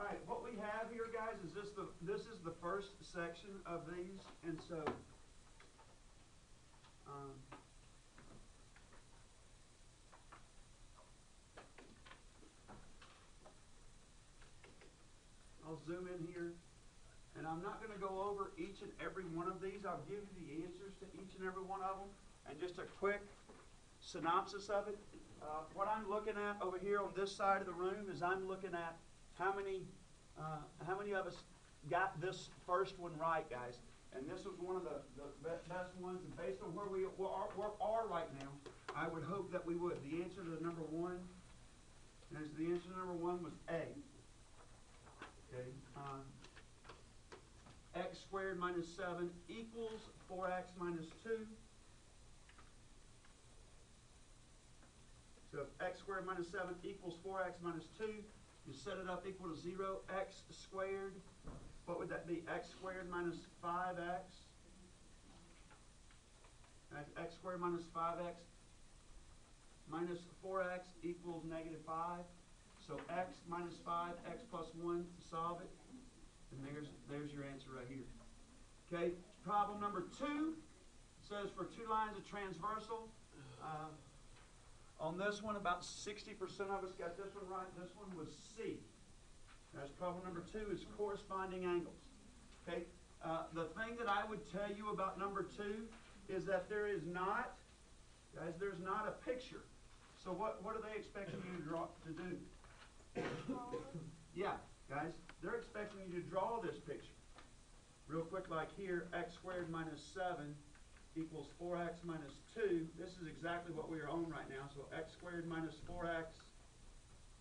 right, what we have here, guys, is this is the first section of these, and so I'll zoom in here, and I'm not going to go over each and every one of these. I'll give you the answers to each and every one of them, and just a quick synopsis of it. What I'm looking at over here on this side of the room is I'm looking at how many of us got this first one right, guys. And this was one of the best ones, and based on where we are right now, I would hope that we would. The answer to number one, the answer to number one was A. Okay. X squared minus 7 equals 4x minus 2. So if x squared minus 7 equals 4x minus 2, you set it up equal to 0. X squared, what would that be? X squared minus 5x. That's x squared minus 5x minus 4x equals negative 5. So x minus 5, x plus 1 to solve it. And there's your answer right here. Okay, problem number 2 says for 2 lines of transversal. On this one, about 60% of us got this one right. This one was C. That's problem number 2 is corresponding angles. Okay, the thing that I would tell you about number 2 is that there is not, guys, there's not a picture. So what are they expecting you to do? Yeah, guys, they're expecting you to draw this picture. Real quick, like here, x squared minus 7 equals 4x minus 2. This is exactly what we are on right now. So x squared minus 4x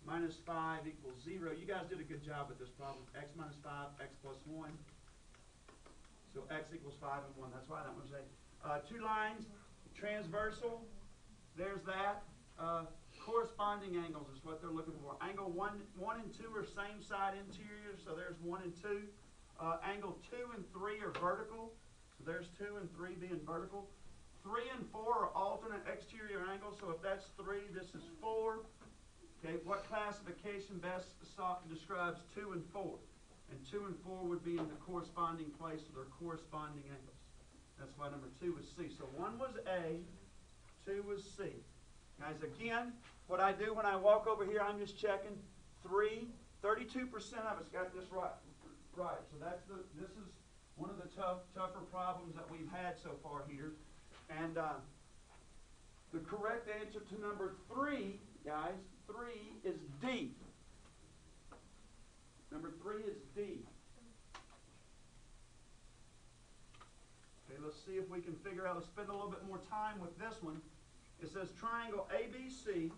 minus 5 equals 0. You guys did a good job with this problem. X minus 5, x plus 1. So x equals 5 and 1. That's why that was A. 2 lines, transversal. There's that. Corresponding angles is what they're looking for. Angle 1 and 2 are same side interior, so there's 1 and 2. Angle 2 and 3 are vertical, so there's 2 and 3 being vertical. 3 and 4 are alternate exterior angles, so if that's 3, this is 4. Okay, what classification best describes 2 and 4? And 2 and 4 would be in the corresponding place of their corresponding angles. That's why number 2 was C. So 1 was A, 2 was C. Guys, again, what I do when I walk over here, I'm just checking 32% of us got this right. So this is one of the tougher problems that we've had so far here. And the correct answer to number 3, guys, 3 is D. Number 3 is D. Okay, let's see if we can figure out, let's spend a little bit more time with this one. It says triangle ABC,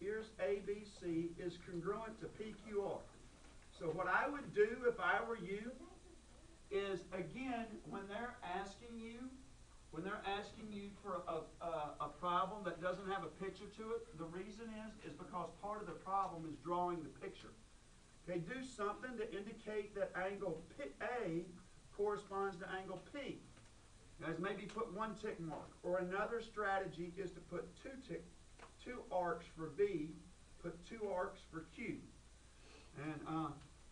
here's ABC, is congruent to PQR. So what I would do if I were you is, again, when they're asking you for a problem that doesn't have a picture to it, the reason is because part of the problem is drawing the picture. Okay, do something to indicate that angle A corresponds to angle P. Guys, maybe put 1 tick mark. Or another strategy is to put 2 arcs for B, put 2 arcs for Q. And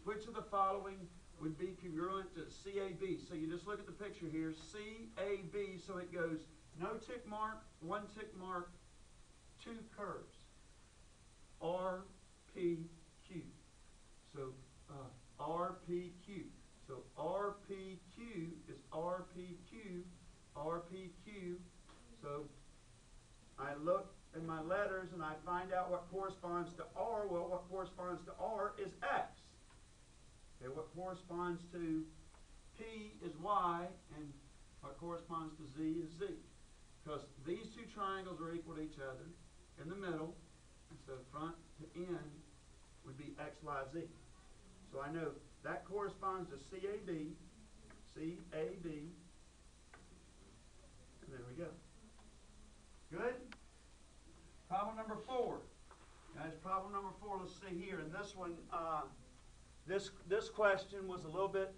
which of the following would be congruent to CAB? So you just look at the picture here, CAB, so it goes no tick mark, 1 tick mark, 2 curves. RPQ. So RPQ. So RPQ is RPQ, RPQ. So I look in my letters and I find out what corresponds to R. Well, what corresponds to R is X. Okay, what corresponds to P is Y, and what corresponds to Z is Z. Because these 2 triangles are equal to each other in the middle, and so front to end would be X, Y, Z. So I know that corresponds to CAB, CAB, and there we go. Good? Problem number 4. Guys, problem number 4, let's see here. And this one, this question was a little bit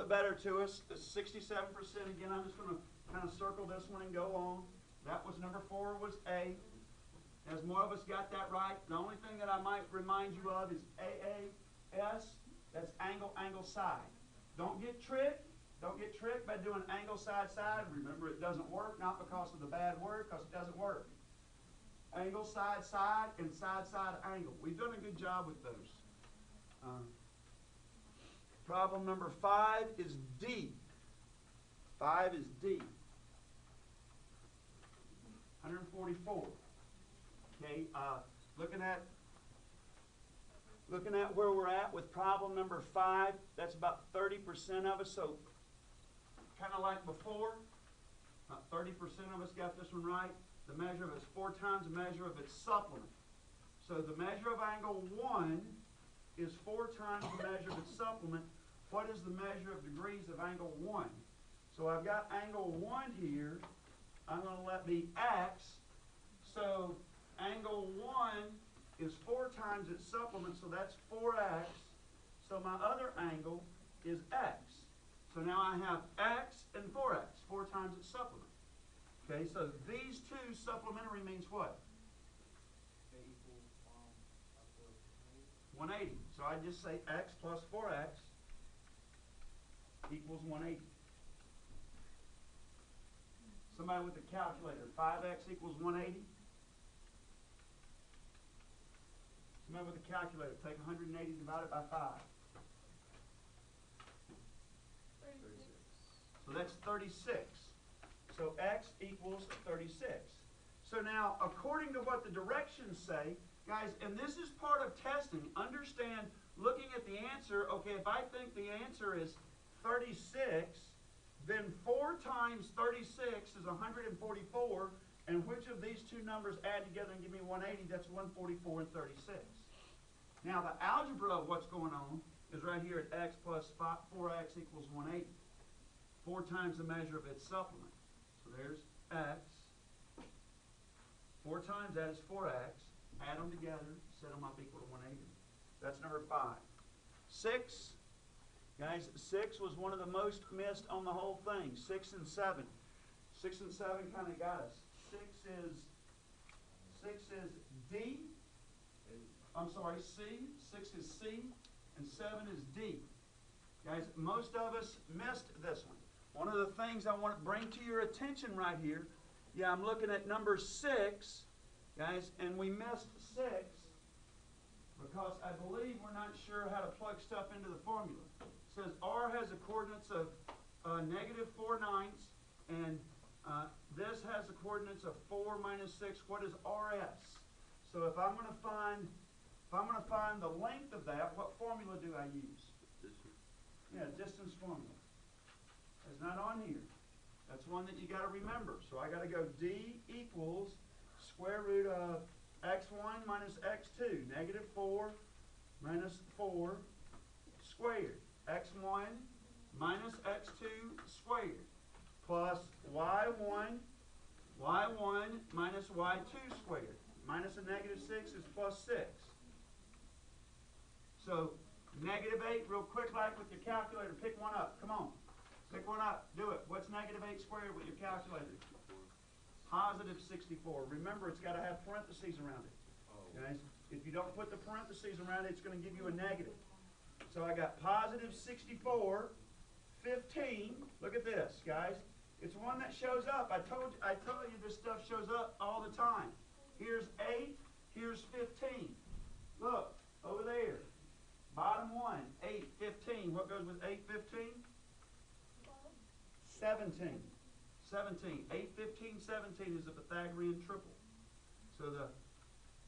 better to us. 67%. Again, I'm just going to kind of circle this one and go on. That was number 4 was A. As more of us got that right, the only thing that I might remind you of is AAS, that's angle, angle, side. Don't get tricked. Don't get tricked by doing angle, side, side. Remember, it doesn't work, not because of the bad word, because it doesn't work. Angle, side, side, and side, side, angle. We've done a good job with those. Problem number 5 is D. 5 is D. 144. Okay, looking at where we're at with problem number 5, that's about 30% of us. So, kind of like before, 30% of us got this one right. The measure of it is 4 times the measure of its supplement. So the measure of angle 1 is 4 times the measure of its supplement. What is the measure of degrees of angle 1? So I've got angle 1 here. I'm going to let be x. So angle 1 is 4 times its supplement, so that's 4x. So my other angle is x. So now I have x and 4x, 4 times its supplement. Okay, so these two supplementary means what? 180. So I just say x plus 4x equals 180. Somebody with a calculator, 5x equals 180. Somebody with a calculator, take 180 divided by 5. 36. So that's 36. So x equals 36. So now, according to what the directions say, guys, and this is part of testing, understand, looking at the answer, okay, if I think the answer is 36, then 4 times 36 is 144, and which of these two numbers add together and give me 180? That's 144 and 36. Now, the algebra of what's going on is right here at x plus 4x equals 180. 4 times the measure of its supplement. So there's x. 4 times that is 4x. Add them together, set them up equal to 180. That's number 5. 6. Guys, 6 was one of the most missed on the whole thing. 6 and 7. 6 and 7 kind of got us. 6 is D. I'm sorry, C. 6 is C. And 7 is D. Guys, most of us missed this one. One of the things I want to bring to your attention right here, yeah, I'm looking at number 6, guys, and we missed 6 because I believe we're not sure how to plug stuff into the formula. It says R has the coordinates of -4/9, and this has the coordinates of 4 minus 6. What is RS? So if I'm going to find the length of that, what formula do I use? Yeah, distance formula. It's not on here. That's one that you got to remember. So I got to go D equals square root of x1 minus x2, -4 minus 4 squared. x1 minus x2 squared plus y1 minus y2 squared. Minus a -6 is +6. So -8, real quick like with your calculator, pick one up. Come on. Pick one up. Do it. What's -8 squared with your calculator? Positive 64. Remember, it's got to have parentheses around it. Guys, if you don't put the parentheses around it, it's going to give you a negative. So I got positive 64, 15. Look at this, guys. It's one that shows up. I told you this stuff shows up all the time. Here's 8. Here's 15. Look, over there. Bottom one, 8, 15. What goes with 8, 15? 17. 17. 8, 15, 17 is a Pythagorean triple. So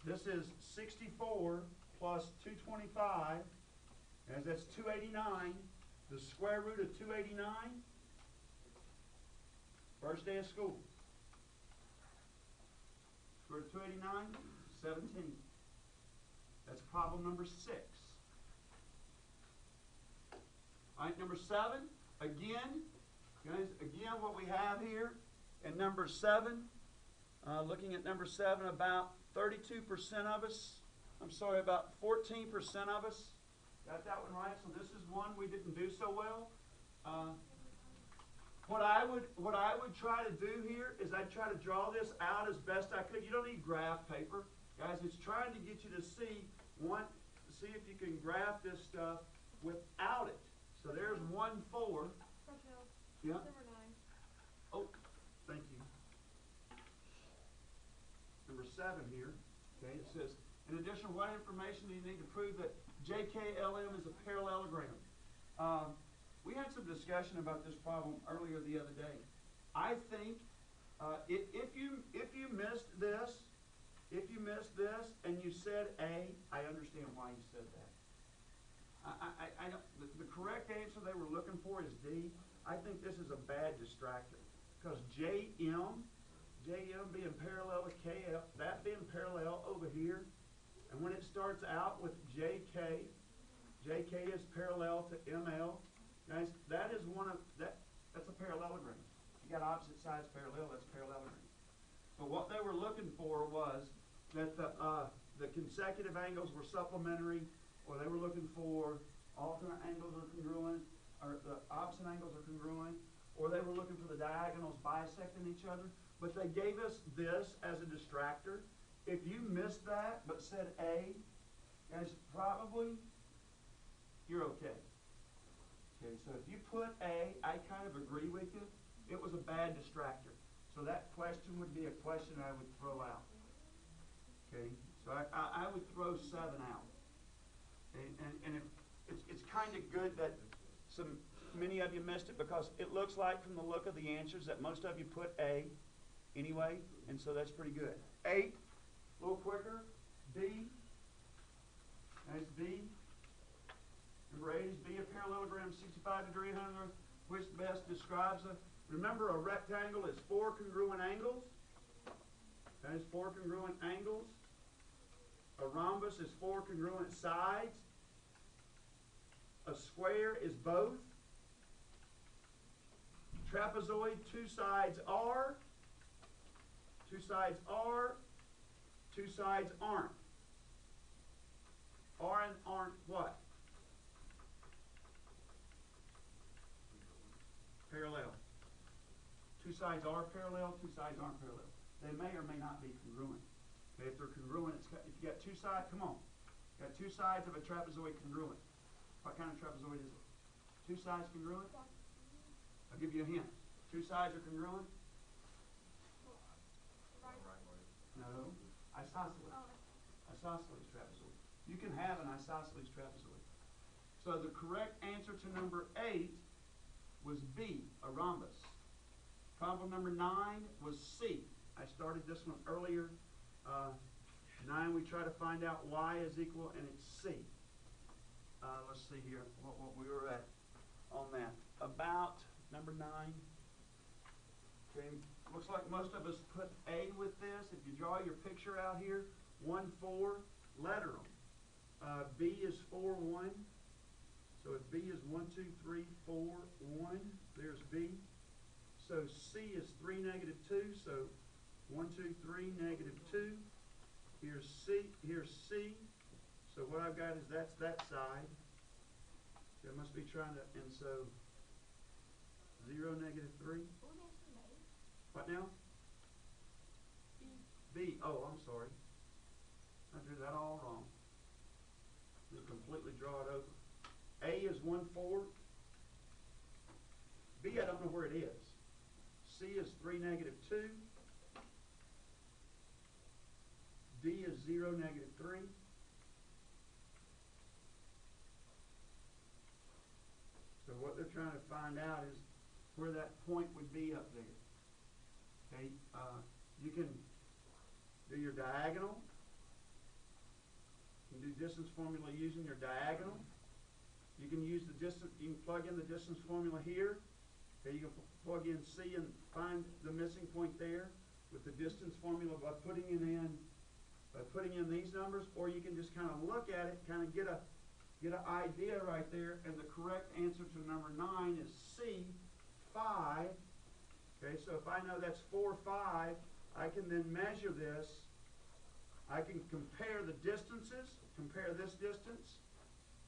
this is 64 plus 225, as that's 289. The square root of 289, first day of school. Square root of 289, 17. That's problem number 6. All right, number 7, again, guys, what we have here in number 7, looking at number 7, about 32% of us, about 14% of us got that one right. So this is one we didn't do so well. What I would try to do here is I'd try to draw this out as best I could. You don't need graph paper. Guys, it's trying to get you to see if you can graph this stuff without it. So there's 1, 4. Raquel, Yeah. number 9. Oh, thank you. Number 7 here. Okay, it says, in addition, what information do you need to prove that JKLM is a parallelogram? We had some discussion about this problem earlier the other day. I think if you missed this, and you said A, I understand why you said that. I don't. The correct answer they were looking for is D. I think this is a bad distractor because JM being parallel to KL, that being parallel over here, and when it starts out with JK is parallel to ML. Guys, that is that's a parallelogram. You got opposite sides parallel, that's a parallelogram. But what they were looking for was that the consecutive angles were supplementary, or they were looking for alternate angles are congruent, or the opposite angles are congruent, or they were looking for the diagonals bisecting each other. But they gave us this as a distractor. If you missed that but said A, guys, probably you're okay. Okay, so if you put A, I kind of agree with you. It was a bad distractor. So that question would be a question I would throw out. Okay, so I would throw 7 out. Okay, and it's kind of good that many of you missed it because it looks like from the look of the answers that most of you put A anyway, and so that's pretty good. 8, a little quicker. B, that's B. Number 8 is B, a parallelogram 65-degree angle, which best describes a. Remember, a rectangle is 4 congruent angles. That is 4 congruent angles. A rhombus is 4 congruent sides. A square is both. Trapezoid, 2 sides are. 2 sides are. 2 sides aren't. Are and aren't what? Parallel. 2 sides are parallel, 2 sides aren't parallel. They may or may not be congruent. Okay, if they're congruent, if you got 2 sides, come on. You got 2 sides of a trapezoid congruent. What kind of trapezoid is it? 2 sides congruent? I'll give you a hint. 2 sides are congruent? No. Isosceles. Isosceles trapezoid. You can have an isosceles trapezoid. So the correct answer to number 8 was B, a rhombus. Problem number 9 was C. I started this one earlier. 9, we try to find out y is equal, and it's C. Let's see here what we were at on that. About number 9. Okay, looks like most of us put A with this. If you draw your picture out here, 1, 4, letter them. B is 4, 1. So if B is 1, 2, 3, 4, 1, there's B. So C is 3, negative 2. So 1, 2, 3, negative 2. Here's C. So what I've got is that's that side. So I must be trying to, and so 0, negative 3. What now? B. Oh, I'm sorry. I drew that all wrong. Just completely draw it over. A is 1, 4. B, I don't know where it is. C is 3, negative 2. D is 0, negative 3. So what they're trying to find out is where that point would be up there. Okay, you can do your diagonal. You can do distance formula using your diagonal. You can use the distance. You can plug in the distance formula here. Okay, you can plug in C and find the missing point there with the distance formula by putting in these numbers, or you can just kind of look at it, kind of get an idea right there. And the correct answer to number 9 is C, 5. Okay, so if I know that's 4, 5, I can then measure this. I can compare the distances, compare this distance,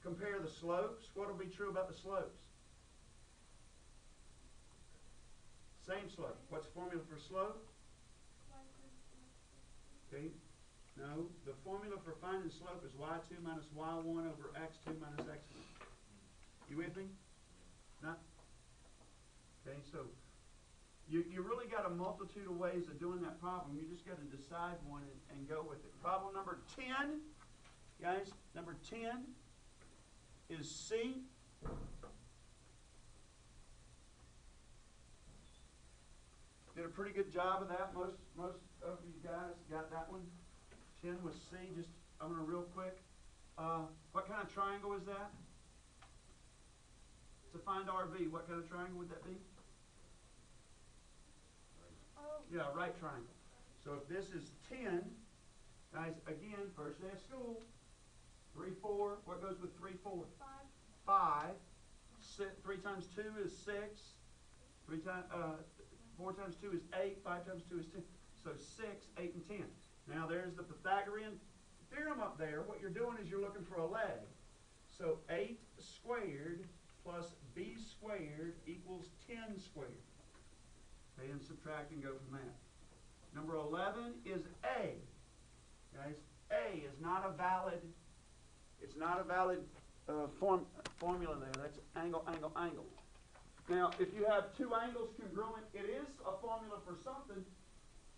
compare the slopes. What will be true about the slopes? Same slope. What's the formula for slope? Okay. No, the formula for finding slope is y2 minus y1 over x2 minus x1. You with me? Not? Okay, so you really got a multitude of ways of doing that problem. You just got to decide one and go with it. Problem number 10, guys, number 10 is C. Did a pretty good job of that. Most of you guys got that one. 10 was C. Just, I'm going to real quick. What kind of triangle is that? To find RV, what kind of triangle would that be? Oh. Yeah, right triangle. So if this is 10, guys, again, first day of school, 3, 4. What goes with 3, 4? 5. 3 times 2 is 6. 4 times 2 is 8. 5 times 2 is 10. So 6, 8, and 10. Now there's the Pythagorean theorem up there. What you're doing is you're looking for a leg. So 8 squared plus b squared equals 10 squared. Okay, and subtract and go from that. Number 11 is A. Guys, A is not a valid, it's not a valid formula there. That's angle, angle, angle. Now, if you have two angles congruent, it is a formula for something.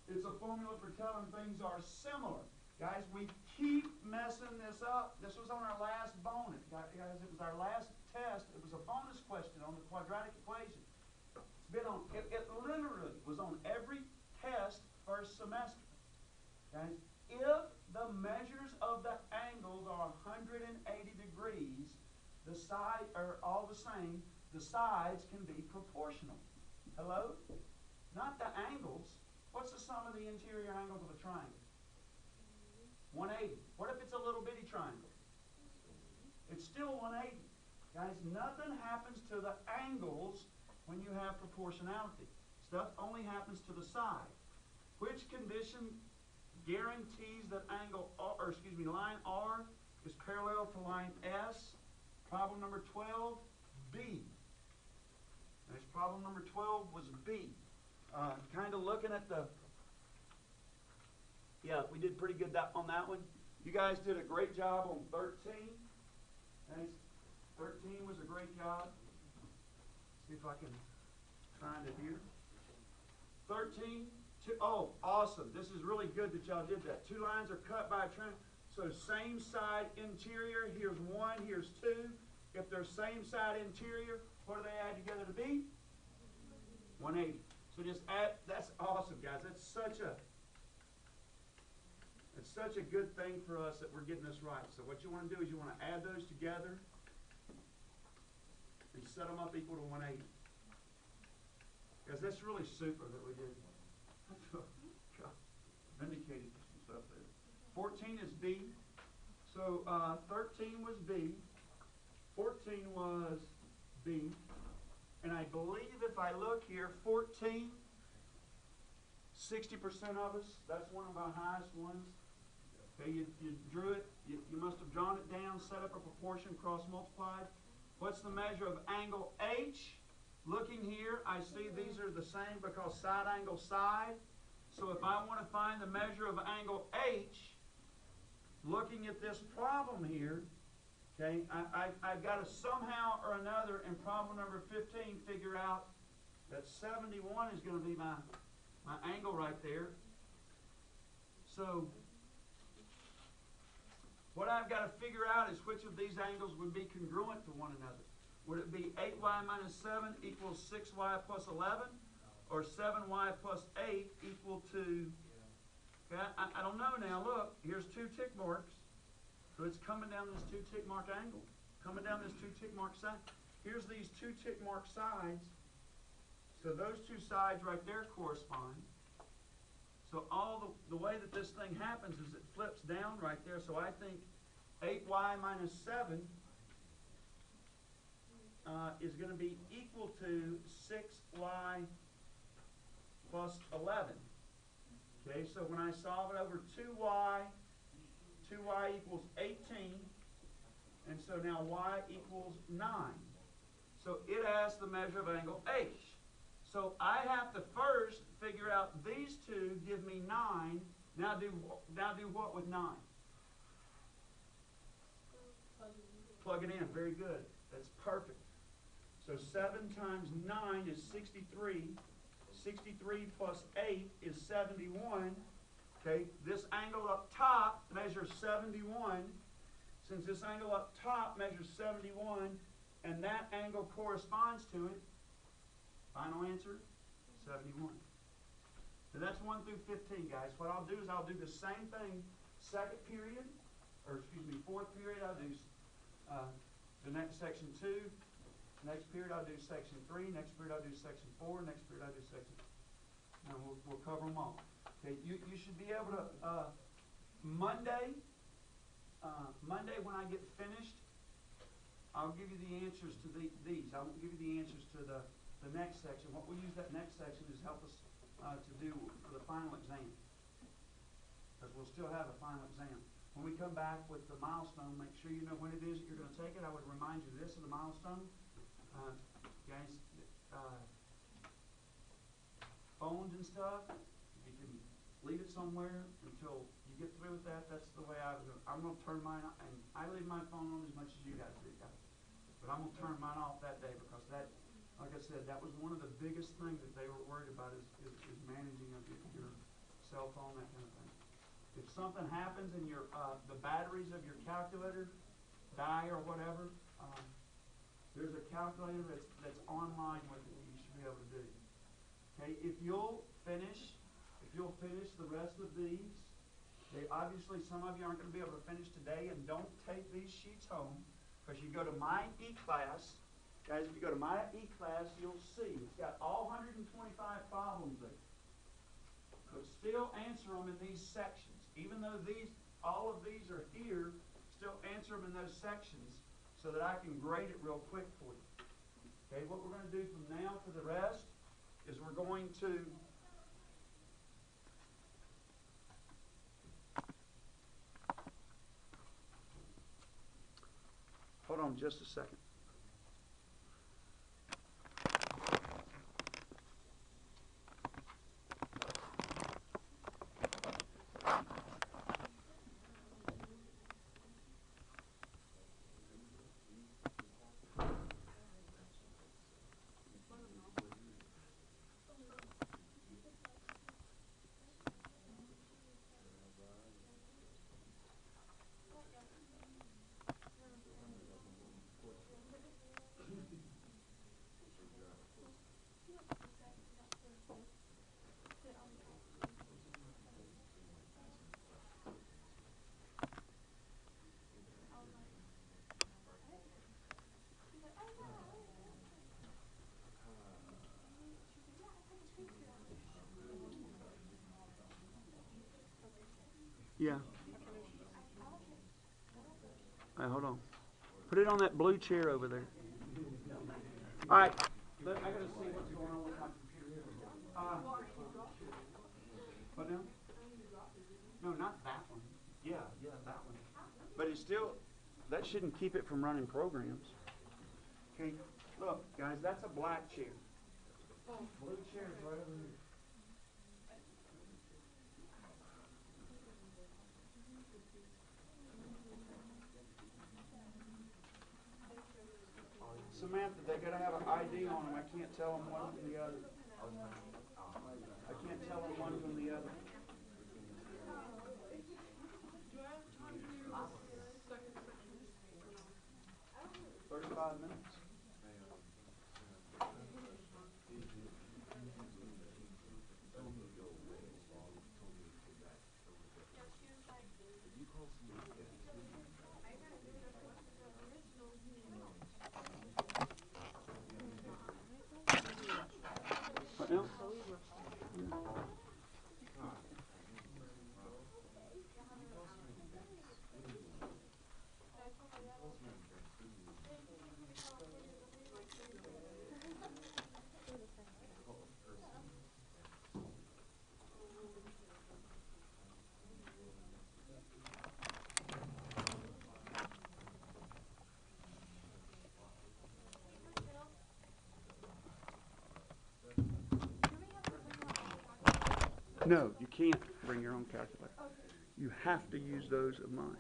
It's a formula for telling things are similar. Guys, we keep messing this up. This was on our last bonus. Guys, it was our last test. It was a bonus question on the quadratic equation. It's been on, it literally was on every test first semester. Guys, if the measures of the angles are 180 degrees, the sides are all the same, the sides can be proportional. Hello? Not the angles. What's the sum of the interior angles of a triangle? 180. What if it's a little bitty triangle? It's still 180. Guys, nothing happens to the angles when you have proportionality. Stuff only happens to the side. Which condition guarantees that angle R, or excuse me, line R is parallel to line S? Problem number 12, B. Next problem number 12 was B. Kind of looking at the, yeah, we did pretty good on that one. You guys did a great job on 13. Thanks. 13 was a great job. See if I can find it here. 13. Oh, awesome. This is really good that y'all did that. Two lines are cut by a triangle. So same side interior. Here's 1, here's 2. If they're same side interior, what do they add together to be? 180. So just add, that's awesome, guys. It's such a good thing for us that we're getting this right. So what you want to do is you want to add those together and set them up equal to 180. Guys, that's really super that we did. God, vindicated some stuff there. 14 is B. So 13 was B. 14 was B. And I believe if I look here, 14, 60% of us, that's one of our highest ones. Okay, you drew it, you must have drawn it down, set up a proportion, cross multiplied. What's the measure of angle H? Looking here, I see these are the same because side angle side. So if I want to find the measure of angle H, looking at this problem here, okay, I've got to somehow or another in problem number 15 figure out that 71 is going to be my angle right there. So what I've got to figure out is which of these angles would be congruent to one another. Would it be 8y minus 7 equals 6y plus 11? Or 7y plus 8 equal to, okay, I don't know now. Look, here's 2 tick marks. So it's coming down this 2 tick mark angle. Coming down this 2 tick mark side. Here's these 2 tick mark sides. So those 2 sides right there correspond. So all the way that this thing happens is it flips down right there. So I think 8y minus 7 is going to be equal to 6y plus 11. Okay, so when I solve it over 2y equals 18, and so now y equals 9. So it asks the measure of angle H. So I have to first figure out these two give me 9. Now do what with 9? Plug it in. Very good. That's perfect. So 7 times 9 is 63. 63 plus 8 is 71. Okay, this angle up top measures 71. Since this angle up top measures 71, and that angle corresponds to it, final answer, 71. So that's 1 through 15, guys. What I'll do is I'll do the same thing second period, or excuse me, fourth period. I'll do the next section 2. Next period I'll do section 3. Next period I'll do section 4. Next period I'll do section. And we'll cover them all. Okay, you should be able to Monday when I get finished, I'll give you the answers to these. I won't give you the answers to the next section. What we'll use that next section is help us to do for the final exam, because we'll still have a final exam. When we come back with the milestone, make sure you know when it is that you're going to take it. I would remind you this of the milestone. Guys, phones and stuff, you can leave it somewhere until you get through with that. That's the way I'm going to turn mine on, and I leave my phone on as much as you guys do, guys. But I'm going to turn mine off that day, because that, like I said, that was one of the biggest things that they were worried about is managing of your cell phone, that kind of thing. If something happens and the batteries of your calculator die or whatever, there's a calculator that's online with it that you should be able to do. Okay, if you'll finish the rest of these, obviously some of you aren't going to be able to finish today, and don't take these sheets home, because you go to My E-Class. Guys, if you go to My E-Class, you'll see it's got all 125 problems there. But still answer them in these sections. Even though all of these are here, still answer them in those sections so that I can grade it real quick for you. Okay, what we're going to do from now to the rest is we're going to hold on just a second. Yeah. All right, hold on. Put it on that blue chair over there. All right. I got to see what's going on with my computer. What now? No, not that one. Yeah, that one. But it's still, that shouldn't keep it from running programs. Okay, look, guys, that's a black chair. Blue chair is right over here. Samantha, they gotta have an ID on them. I can't tell them one from the other. I can't tell them one from the other. 35 minutes. What now? No, you can't bring your own calculator. You have to use those of mine.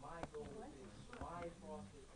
My goal is my frosted